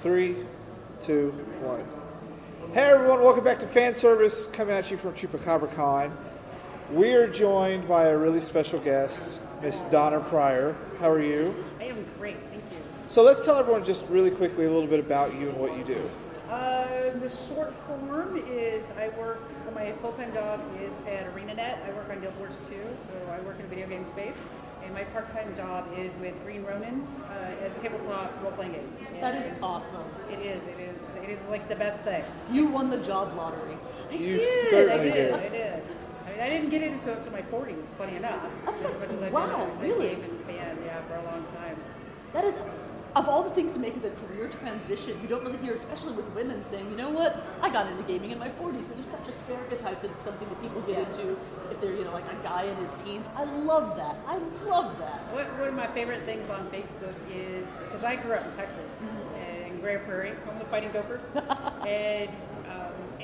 3, 2, 1. Hey everyone, welcome back to Fan Service, coming at you from Chupacabra Con. We are joined by a really special guest, Miss Donna Prior. How are you? I am great, thank you. So let's tell everyone just really quickly a little bit about you and what you do. The short form is my full-time job is at ArenaNet. I work on Guild Wars 2, so I work in the video game space. And my part-time job is with Green Ronin as tabletop role-playing games. That is awesome. It is like the best thing. You won the job lottery. I did. I mean, I didn't get into it until my 40s, funny enough. That's as much as I've wow, been really? a game fan, for a long time. That is, of all the things to make as a career transition, you don't really hear, especially with women, saying, you know what, I got into gaming in my 40s, because it's such a stereotype that it's something that people get into if they're, like a guy in his teens. I love that. One of my favorite things on Facebook is, because I grew up in Texas, in Grand Prairie, home of the Fighting Gophers,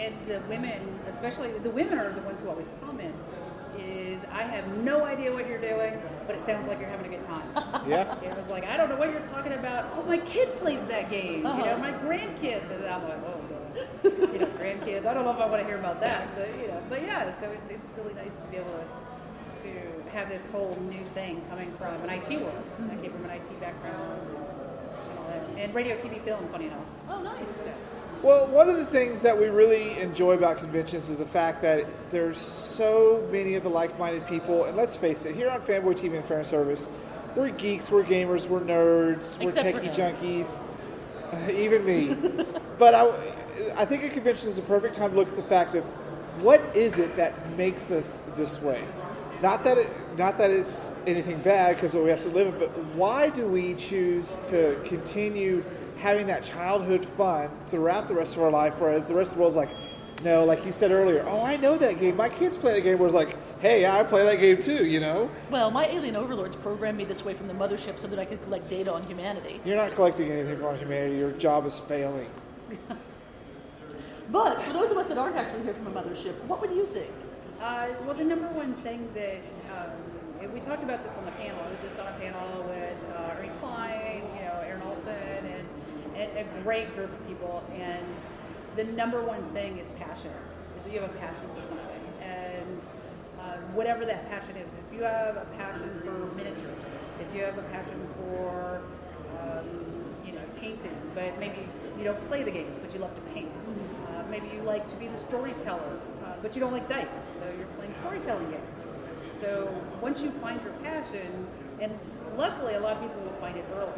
and the women, especially the women are the ones who always comment, is I have no idea what you're doing, but it sounds like you're having a good time. Yeah. It was like, I don't know what you're talking about. Oh, my kid plays that game. My grandkids. And I'm like, grandkids. I don't know if I want to hear about that, but yeah. So it's really nice to be able to have this whole new thing coming from an IT world. I came from an IT background and all that, and radio, TV, film. Funny enough. Oh, nice. Yeah. Well, one of the things that we really enjoy about conventions is the fact that there's so many of the like-minded people, and let's face it, here on Fanboy TV and Fan Service, we're geeks, we're gamers, we're nerds, we're techie junkies, even me. But I think a convention is a perfect time to look at the fact of what is it that makes us this way? Not that it's anything bad because we have to live it, but why do we choose to continue having that childhood fun throughout the rest of our life, whereas the rest of the world's like, no, like you said earlier, oh, I know that game. My kids play that game. Whereas like, hey, I play that game too, Well, my alien overlords programmed me this way from the mothership so that I could collect data on humanity. You're not collecting anything from humanity. Your job is failing. But for those of us that aren't actually here from a mothership, what would you think? Well, the number one thing that we talked about this on the panel. I was just on a panel with Ernie Klein, Aaron Alston, and a great group of people. And the number one thing is passion. Is that you have a passion for something, and whatever that passion is. If you have a passion for miniatures, if you have a passion for painting, but maybe you don't play the games, but you love to paint. Maybe you like to be the storyteller, but you don't like dice, so you're playing storytelling games. So once you find your passion, and luckily a lot of people will find it early,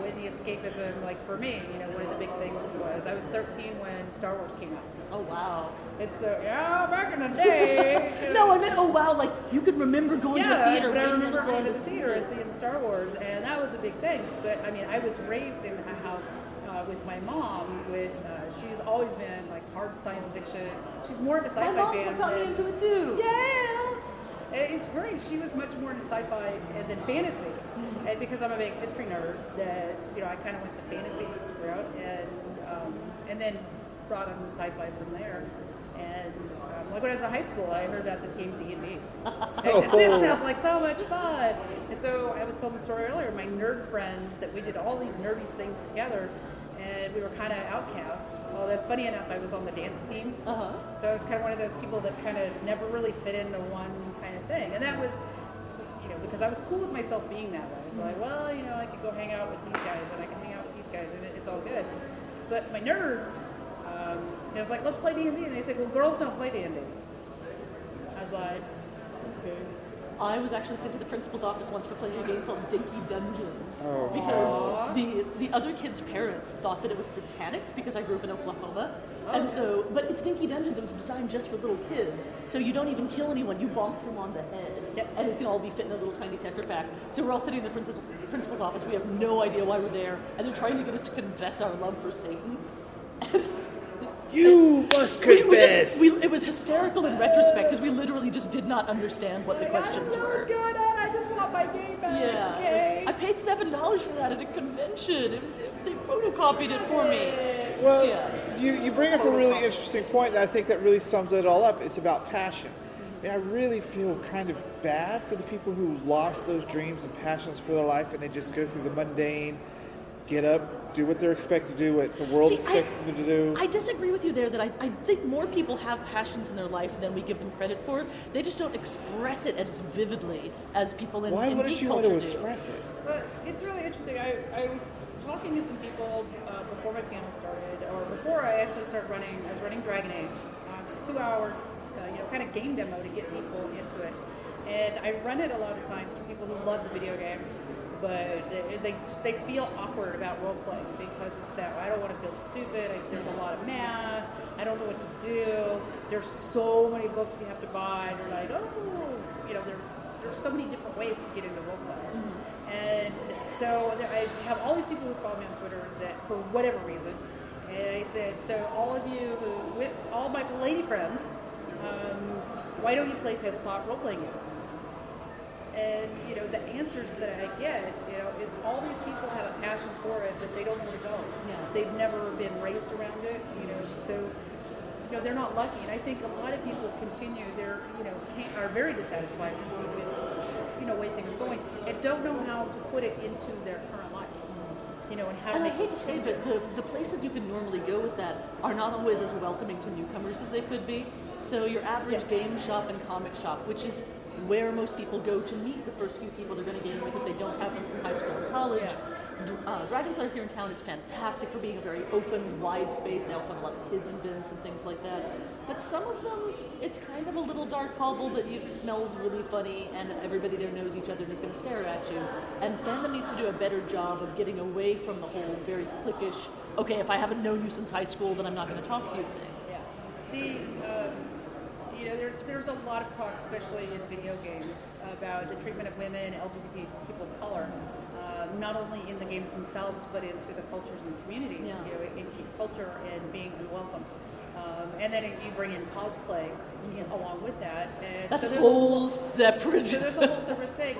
with the escapism, like for me, one of the big things was I was 13 when Star Wars came out. Oh, wow. It's back in the day. No, I meant, oh, wow, like you could remember going to a theater. But I remember going to the theater and seeing Star Wars, and that was a big thing. But I mean, I was raised in a house with my mom. She's always been like hard science fiction. She's more of a sci-fi fan. My mom's got me into it too. Yeah. It's great. She was much more into sci-fi than fantasy, and because I'm a big history nerd, that I kind of went to fantasy throughout, and then brought on the sci-fi from there. And like when I was in high school, I heard about this game D&D. I said, this sounds like so much fun. And so I was told the story earlier. My nerd friends that we did all these nerdy things together. And we were kind of outcasts. Although, funny enough, I was on the dance team. So I was kind of one of those people that kind of never really fit into one kind of thing. And that was, because I was cool with myself being that way. It's like, well, I could go hang out with these guys, and I can hang out with these guys, and it's all good. But my nerds, it was like, let's play D&D. And they said, well, girls don't play D&D. I was like, okay. I was actually sent to the principal's office once for playing a game called Dinky Dungeons. Oh. Because the other kids' parents thought that it was satanic because I grew up in Oklahoma. And so, but it's Dinky Dungeons. It was designed just for little kids. So you don't even kill anyone. You bonk them on the head. Yep. And it can all be fit in a little tiny Tetra Pak. So we're all sitting in the principal's office. We have no idea why we're there. And they're trying to get us to confess our love for Satan. You must confess. It was hysterical in retrospect because we literally just did not understand what the questions were. What's going on? I just want my game back. Yeah. Okay. I paid $7 for that at a convention. They photocopied it for me. Well, yeah. you bring up a really interesting point, and I think that really sums it all up. It's about passion. And I really feel kind of bad for the people who lost those dreams and passions for their life, and they just go through the mundane get up, do what they're expected to do, what the world expects them to do. I disagree with you there that I think more people have passions in their life than we give them credit for. They just don't express it as vividly as people in Why in wouldn't geek you want culture to do. express it? But it's really interesting. I was talking to some people before my panel started, or before I actually started running. I was running Dragon Age. It's a 2-hour, kind of game demo to get people into it. And I run it a lot of times for people who love the video game, but they feel awkward about role playing because it's that I don't want to feel stupid. There's a lot of math. I don't know what to do. There's so many books you have to buy. They're like, there's so many different ways to get into role play. Mm-hmm. And so I have all these people who follow me on Twitter that for whatever reason, and I said, so all of you all my lady friends, why don't you play tabletop role playing games? And the answers that I get, is all these people have a passion for it, but they don't know where to go. Yeah. They've never been raised around it, so they're not lucky. And I think a lot of people are very dissatisfied with the way things are going, and don't know how to put it into their current life. And how to And I make hate to those say, changes. but the places you can normally go with that are not always as welcoming to newcomers as they could be. So your average Yes. game shop and comic shop, which is where most people go to meet the first few people they're going to game with if they don't have them from high school or college. Dragon's Lair here in town is fantastic for being a very open, wide space. They also have a lot of kids and bins and things like that. But some of them, it's kind of a little dark hovel that smells really funny, and everybody there knows each other and is going to stare at you. And fandom needs to do a better job of getting away from the whole very cliquish, okay, if I haven't known you since high school, then I'm not going to talk to you thing. Yeah. There's a lot of talk, especially in video games, about the treatment of women, LGBT people of color, not only in the games themselves, but into the cultures and communities, in geek culture and being unwelcome. And then you bring in cosplay along with that. And That's so a there's whole separate... So that's a whole separate thing.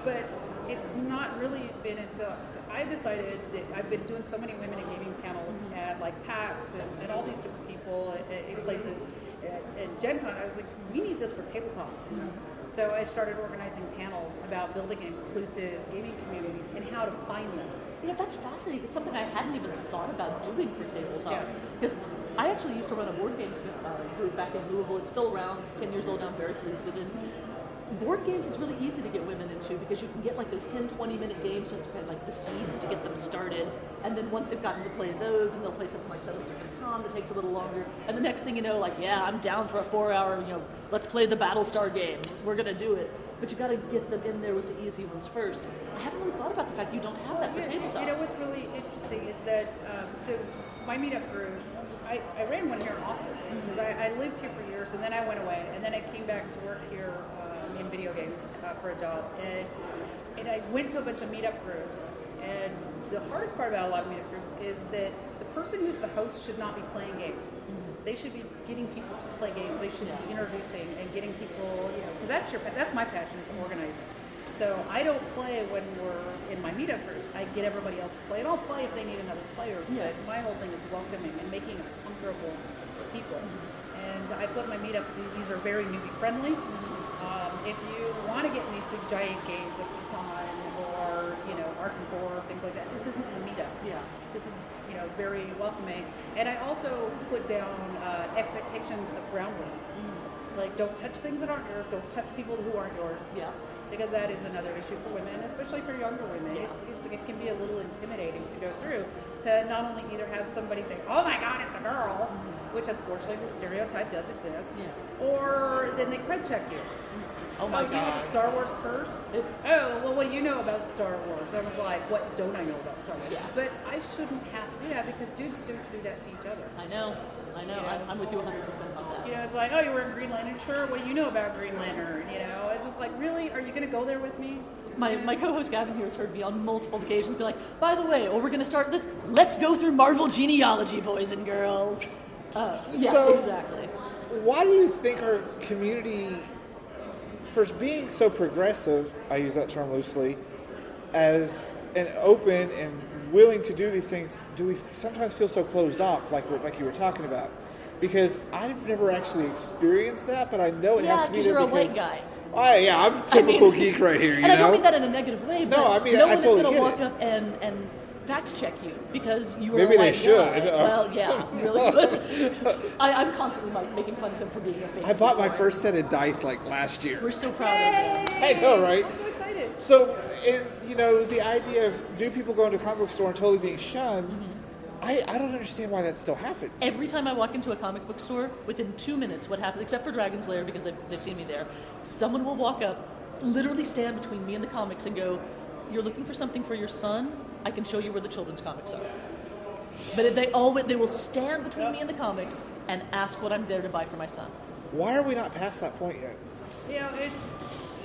But it's not really been until I decided that I've been doing so many women in gaming panels at like PAX and all these different people in places. At Gen Con, I was like, we need this for tabletop. Mm-hmm. So I started organizing panels about building inclusive gaming communities and how to find them. That's fascinating. It's something I hadn't even thought about doing for tabletop. Because I actually used to run a board games group back in Louisville. It's still around. It's 10 years old now. I'm very pleased with it. Board games, it's really easy to get women into because you can get like those 10, 20-minute games just to kind of like the seeds to get them started. And then once they've gotten to play those, and they'll play something like Settlers of Catan that takes a little longer. And the next thing you know, I'm down for a 4-hour, let's play the Battlestar game. We're going to do it. But you got to get them in there with the easy ones first. I haven't really thought about the fact you don't have that for tabletop. What's really interesting is that, so my meetup group, I ran one here in Austin because I lived here for years, and then I went away, and then I came back to work here in video games for a job, and I went to a bunch of meetup groups, and the hardest part about a lot of meetup groups is that the person who's the host should not be playing games. Mm-hmm. They should be getting people to play games. They should be introducing and getting people, because that's my passion is organizing. So I don't play when we're in my meetup groups. I get everybody else to play, and I'll play if they need another player. But my whole thing is welcoming and making it comfortable for people. Mm-hmm. And I put my meetups; these are very newbie friendly. Mm-hmm. If you want to get in these big giant games of Catan or Arkham things like that, this isn't a meetup. Yeah, this is very welcoming. And I also put down expectations of ground rules. Mm-hmm. Like, don't touch things that aren't yours. Don't touch people who aren't yours. Yeah. Because that is another issue for women, especially for younger women. Yeah. It can be a little intimidating to go through, to not only either have somebody say, oh my God, it's a girl, which unfortunately the stereotype does exist, or then they cred check you. Oh my God. You have a Star Wars purse? What do you know about Star Wars? I was like, what don't I know about Star Wars? Yeah. But I shouldn't have to do that because dudes do that to each other. I know. I'm with you 100% on that. It's like, oh, you're wearing Green Lantern? Sure. What do you know about Green Lantern? It's just like, really? Are you going to go there with me? My co-host Gavin here has heard me on multiple occasions be like, by the way, we're going to start this. Let's go through Marvel genealogy, boys and girls. Exactly. Why do you think our community, for being so progressive, I use that term loosely, and open and willing to do these things, do we sometimes feel so closed off, like you were talking about? Because I've never actually experienced that, but I know it has to be there you're because... a white guy. I'm a typical geek right here, And I don't mean that in a negative way, but no one is totally going to walk it. up and fact check you because you were Maybe they like, should. Well, yeah, really. But I'm constantly making fun of him for being a fake. I bought my boy. first set of dice like last year. We're so proud of him. I know, right? I'm so excited. So, the idea of new people going to a comic book store and totally being shunned, I don't understand why that still happens. Every time I walk into a comic book store, within 2 minutes, what happens, except for Dragon's Lair because they've seen me there, someone will walk up, literally stand between me and the comics and go, "You're looking for something for your son? I can show you where the children's comics are." But they will stand between me and the comics and ask what I'm there to buy for my son. Why are we not past that point yet?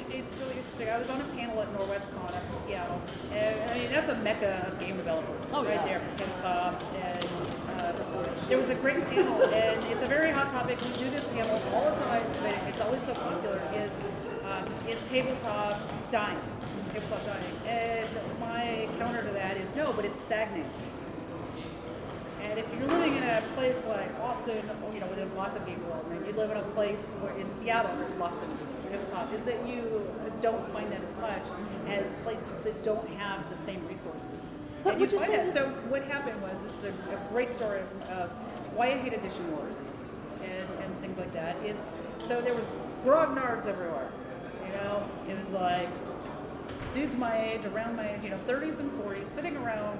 It's really interesting. I was on a panel at Norwest Con up in Seattle, and I mean that's a mecca of game developers, right there, Tabletop, and there was a great panel, and it's a very hot topic. We do this panel all the time, but it's always so popular. Is tabletop dying? Is tabletop dying? And my counter to that is no, but it stagnates. And if you're living in a place like Austin, where there's lots of game development, you live in a place where in Seattle there's lots of tabletop, is that you don't find that as much as places that don't have the same resources. What And would you find say? that. So what happened was, this is a great story of why I hate edition wars and things like that, is so there was grognards everywhere. It was like dudes my age, around my age, 30s and 40s, sitting around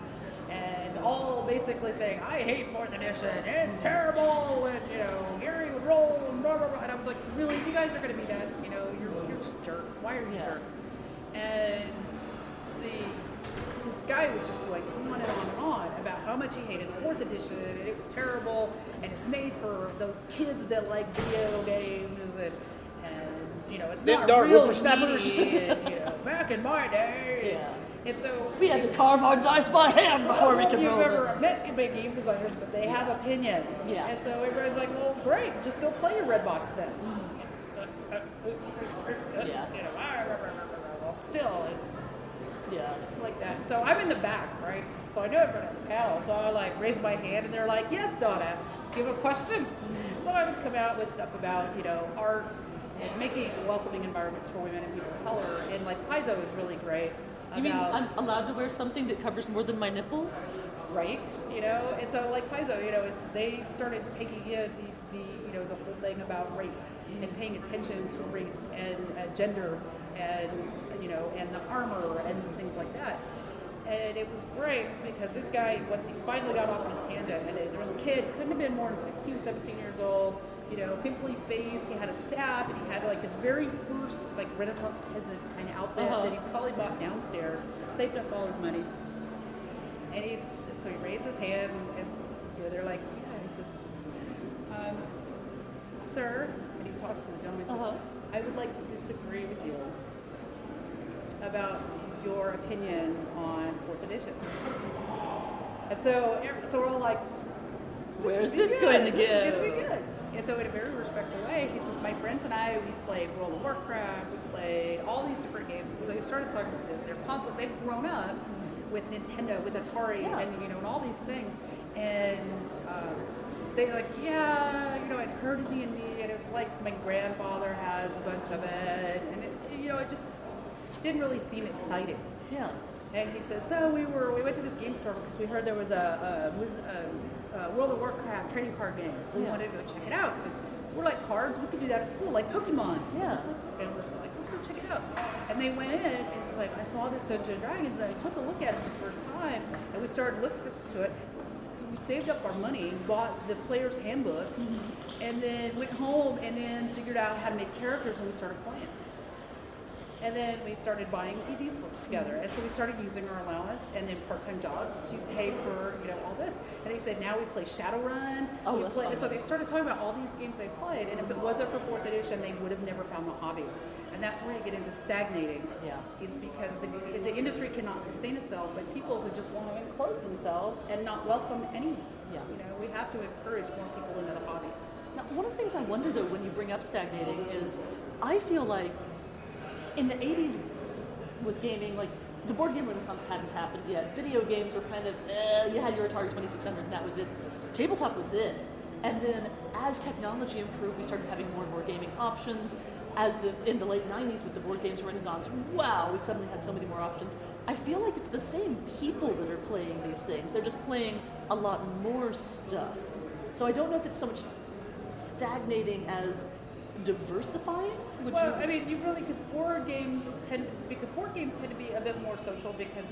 and all basically saying, I hate 4th edition, it's terrible, and, Gary would roll, and blah, blah, blah. And I was like, really, you guys are going to be that, you're just jerks. Why are you jerks? And this guy was just going on and on about how much he hated 4th edition, and it was terrible, and it's made for those kids that like video games, and it's not real whippersnappers. and, back in my day. Yeah. And so We had to carve our dice by hand before we could roll You've them. ever met big game designers, but they have opinions. Yeah. And so everybody's like, well, great, just go play your Redbox then. Yeah. Well, still, Yeah. like that. So I'm in the back, right? So I know everyone at the panel, so I raise my hand, and they're like, yes, Donna, do you have a question? So I would come out with stuff about, art and making welcoming environments for women and people of color. And Paizo is really great. You mean I'm allowed to wear something that covers more than my nipples? Right, and so Paizo, they started taking in the whole thing about race and paying attention to race and gender and and the armor and things like that. And it was great because this guy, once he finally got off on his tangent, and there was a kid, couldn't have been more than 16, 17 years old, pimply face, he had a staff, and he had his very first Renaissance peasant kind of outfit that he probably bought downstairs, saved up all his money. And he raised his hand, and they're like, yeah, he says, sir, and he talks to the gentleman and says, I would like to disagree with you about your opinion on 4th edition. And so we're all like, Where's this going to This is go? going to be good. And so in a very respectful way, he says, my friends and I, we played World of Warcraft, we played all these different games. And so he started talking about this. Their console, they've grown up with Nintendo, with Atari, and and all these things. And they're like, yeah, I'd heard of D&D, and it's like my grandfather has a bunch of it. And it just didn't really seem exciting. Yeah. And he says, so we went to this game store because we heard there was a World of Warcraft trading card game, so we wanted to go check it out because we're like cards, we could do that at school, like Pokemon. Yeah. And we're like, let's go check it out. And they went in, and it's like, I saw this Dungeons and Dragons, and I took a look at it for the first time, and we started looking to it. So we saved up our money, bought the player's handbook, and then went home, and then figured out how to make characters, and we started playing. And then we started buying these books together. And so we started using our allowance and then part-time jobs to pay for, all this. And he said, now we play Shadowrun. Oh, that's fun. So they started talking about all these games they played. And if it wasn't for 4th edition, they would have never found the hobby. And that's where you get into stagnating. Yeah. Is because the industry cannot sustain itself, but people who just want to enclose themselves and not welcome anyone. Yeah. We have to encourage more people into the hobby. Now, one of the things I wonder, though, when you bring up stagnating is I feel like in the 80s with gaming, the board game renaissance hadn't happened yet. Video games were kind of, you had your Atari 2600 and that was it. Tabletop was it. And then as technology improved, we started having more and more gaming options. In the late 90s with the board games renaissance, wow, we suddenly had so many more options. I feel like it's the same people that are playing these things. They're just playing a lot more stuff. So I don't know if it's so much stagnating as diversifying. I mean, you really, because board games tend to be a bit more social because,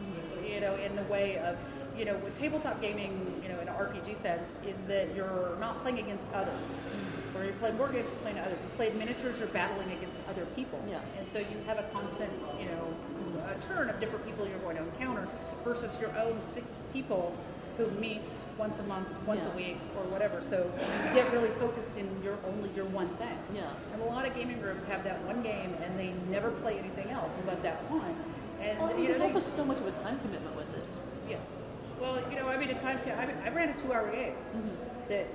you know, in the way of, you know, with tabletop gaming, you know, in an RPG sense, is that you're not playing against others. Where you play board games, you're playing others. You play miniatures, you're battling against other people. Yeah. And so you have a constant, you know, a turn of different people you're going to encounter versus your own 6 people who meet once a month, once a week, or whatever. So you get really focused in only your one thing. Yeah. And a lot of gaming groups have that one game and they never play anything else but that one. And Well, I mean, you know, there's also so much of a time commitment with it. yeah. Well, you know, I mean, I ran a 2-hour game. And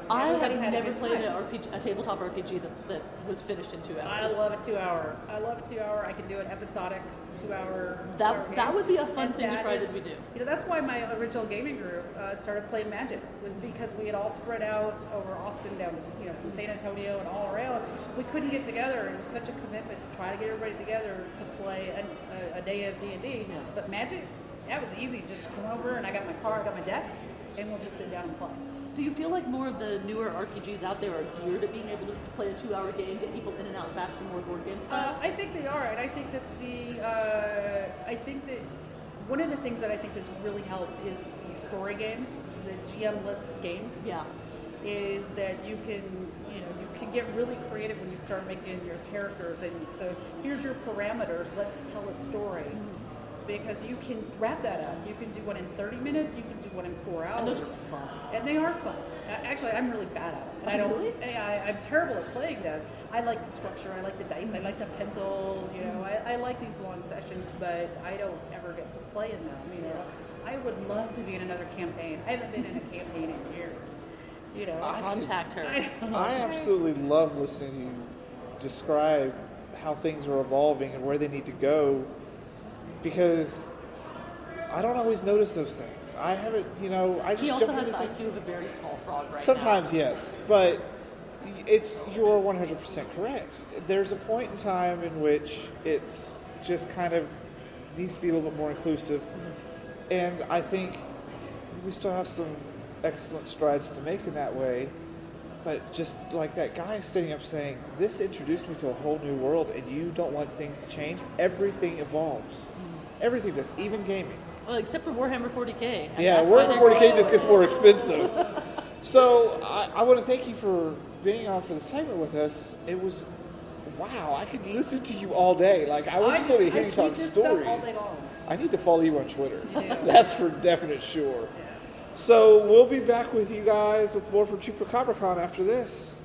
I everybody have had never good played time. a tabletop RPG that was finished in 2 I hours. love a 2-hour. I can do an episodic 2-hour. That would be a fun And thing to that try is- to do. You know, that's why my original gaming group started playing Magic, was because we had all spread out over Austin down to, you know, from San Antonio and all around. We couldn't get together. It was such a commitment to try to get everybody together to play a day of D&D. Yeah. But Magic, that was easy. Just come over and I got my car, I got my decks, and we'll just sit down and play. Do you feel like more of the newer RPGs out there are geared at being able to play a 2-hour game, get people in and out faster, more board game style? I think they are, and I think that one of the things that I think has really helped is the story games, the GM-less games. Yeah. Is that you can get really creative when you start making your characters, and so here's your parameters. Let's tell a story. Because you can wrap that up. You can do one in 30 minutes. You can do one in 4 hours. And those are fun. And they are fun. Actually, I'm really bad at it. And I don't. Really? I'm terrible at playing them. I like the structure. I like the dice. I like the pencils. You know, I like these long sessions, but I don't ever get to play in them. You know, I would love to be in another campaign. I haven't been in a campaign in years. You know, Contact her. I absolutely love listening to you describe how things are evolving and where they need to go, because I don't always notice those things. I haven't, you know, I just He also jump has into the things. IQ of a very small frog right Sometimes, yes, but you're 100% correct. There's a point in time in which it's just kind of needs to be a little bit more inclusive, and I think we still have some excellent strides to make in that way. But just like that guy standing up saying, "This introduced me to a whole new world, and you don't want things to change." Everything evolves. Everything does, even gaming. Well, except for Warhammer 40K. And Yeah, that's why Warhammer they're 40K just gets more expensive. So I want to thank you for being on for the segment with us. It was, wow, I could listen to you all day. Like, I would just sort of hear you talk tweet this stuff all stories. day long. I need to follow you on Twitter. Yeah. That's for definite sure. So we'll be back with you guys with more from ChupaCabraCon after this.